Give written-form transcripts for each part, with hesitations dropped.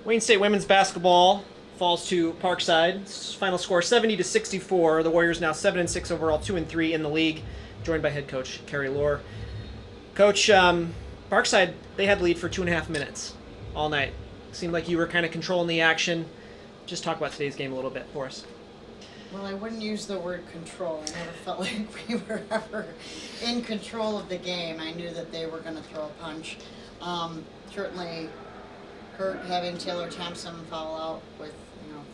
Wayne State women's basketball falls to Parkside. Final score 70-64. The Warriors now 7-6 overall, 2-3 in the league, joined by head coach Carrie Lohr. Coach, Parkside, they had the lead for 2.5 minutes all night. Seemed like you were kind of controlling the action. Just talk about today's game a little bit for us. Well, I wouldn't use the word control. I never felt like we were ever in control of the game. I knew that they were going to throw a punch. Certainly hurt having Taylor Thompson foul out with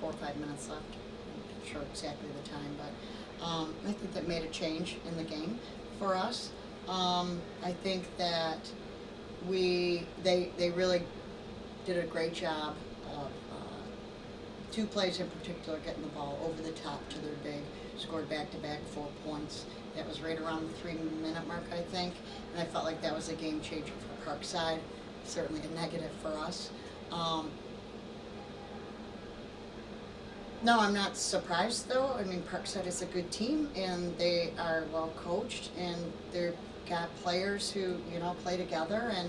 4 or 5 minutes left. I'm not sure exactly the time, but I think that made a change in the game for us. I think that they really did a great job of two plays in particular, getting the ball over the top to their big, scored back-to-back 4 points. That was right around the 3-minute mark, I think, and I felt like that was a game changer for Parkside, certainly a negative for us. No, I'm not surprised though. I mean, Parkside is a good team, and they are well coached, and they've got players who play together and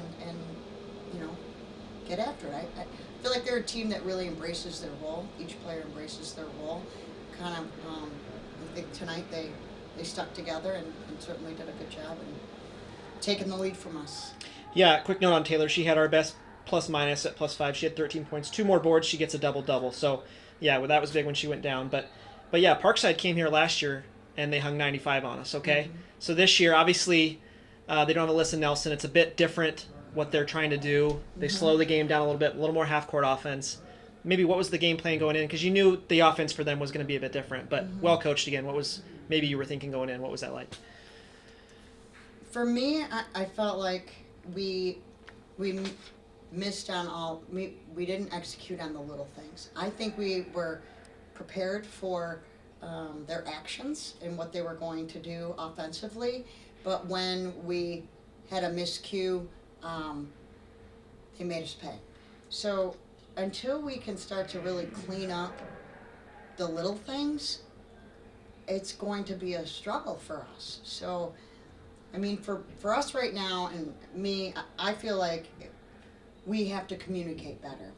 get after it. I feel like they're a team that really embraces their role. Each player embraces their role. Kind of, I think tonight they stuck together and certainly did a good job in taking the lead from us. Yeah, quick note on Taylor. She had our best plus-minus at +5. She had 13 points, 2 more boards. She gets a double-double. So, yeah, well, that was big when she went down. But yeah, Parkside came here last year, and they hung 95 on us, okay? Mm-hmm. So this year, obviously, they don't have Alyssa Nelson. It's a bit different what they're trying to do. They slow the game down a little more half-court offense. Maybe what was the game plan going in? Because you knew the offense for them was going to be a bit different, but well coached again. What was maybe you were thinking going in? What was that like? For me, I felt like we missed on all. We didn't execute on the little things. I think we were prepared for their actions and what they were going to do offensively, but when we had a miscue, they made us pay. So until we can start to really clean up the little things, it's going to be a struggle for us. So, I mean, for us right now, and me, I feel like we have to communicate better.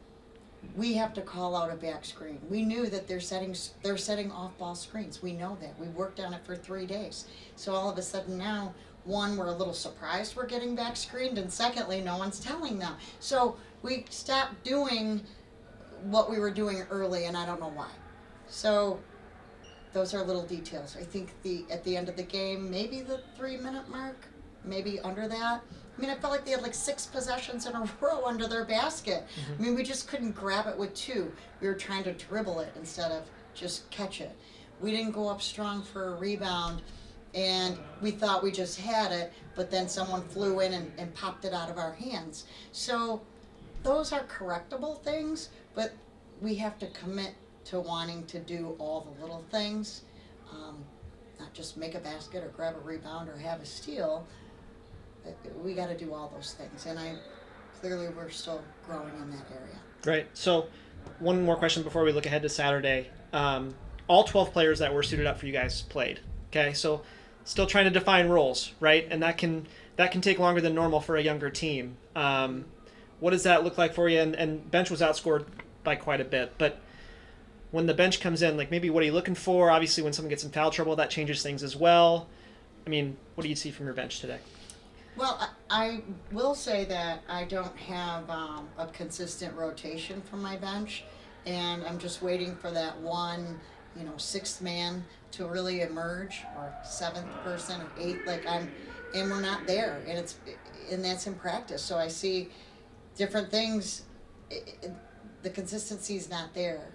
We have to call out a back screen. We knew that they're setting off-ball screens. We know that. We worked on it for 3 days. So all of a sudden now, one, we're a little surprised we're getting back screened, and secondly, no one's telling them. So we stopped doing what we were doing early, and I don't know why. So those are little details. I think at the end of the game, maybe the 3-minute mark, maybe under that. I mean, I felt like they had like 6 possessions in a row under their basket. I mean, we just couldn't grab it with 2. We were trying to dribble it instead of just catch it. We didn't go up strong for a rebound, and we thought we just had it, but then someone flew in and popped it out of our hands. So those are correctable things, but we have to commit to wanting to do all the little things, not just make a basket or grab a rebound or have a steal. We got to do all those things, and clearly we're still growing in that area. Right. So one more question before we look ahead to Saturday. All 12 players that were suited up for you guys played. Okay, so still trying to define roles, right? And that can take longer than normal for a younger team. What does that look like for you? And bench was outscored by quite a bit, but when the bench comes in, like maybe what are you looking for? Obviously, when someone gets in foul trouble, that changes things as well. I mean, what do you see from your bench today? Well, I will say that I don't have a consistent rotation from my bench, and I'm just waiting for that one, 6th man to really emerge, or 7th person, or 8th. And we're not there, and that's in practice. So I see different things. The consistency is not there,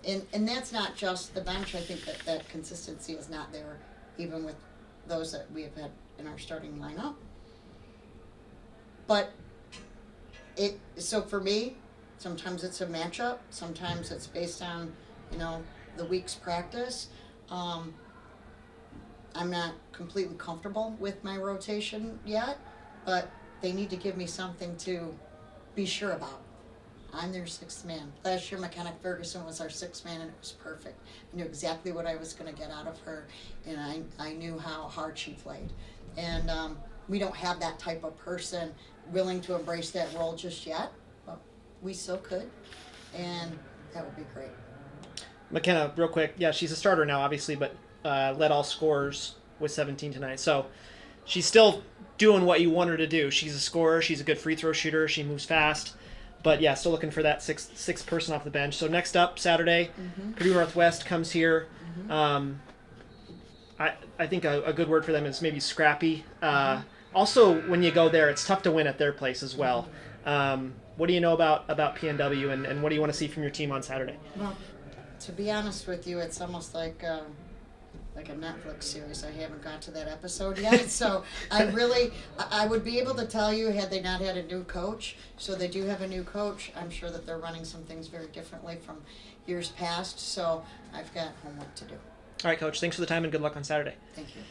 and that's not just the bench. I think that consistency is not there, even with those that we have had in our starting lineup. But so for me, sometimes it's a matchup, sometimes it's based on the week's practice. I'm not completely comfortable with my rotation yet, but they need to give me something to be sure about. I'm their 6th man. Last year, McKenna Ferguson was our 6th man, and it was perfect. I knew exactly what I was going to get out of her, and I knew how hard she played. And we don't have that type of person willing to embrace that role just yet, but we still could, and that would be great. McKenna, real quick, yeah, she's a starter now, obviously, but led all scorers with 17 tonight. So she's still doing what you want her to do. She's a scorer. She's a good free throw shooter. She moves fast. But yeah, still looking for that sixth person off the bench. So next up, Saturday, Purdue Northwest comes here. I think a good word for them is maybe scrappy. Also, when you go there, it's tough to win at their place as well. What do you know about PNW, and what do you want to see from your team on Saturday? Well, to be honest with you, it's almost like a Netflix series. I haven't got to that episode yet, so I would be able to tell you had they not had a new coach. So they do have a new coach. I'm sure that they're running some things very differently from years past. So I've got homework to do. All right, Coach. Thanks for the time and good luck on Saturday. Thank you.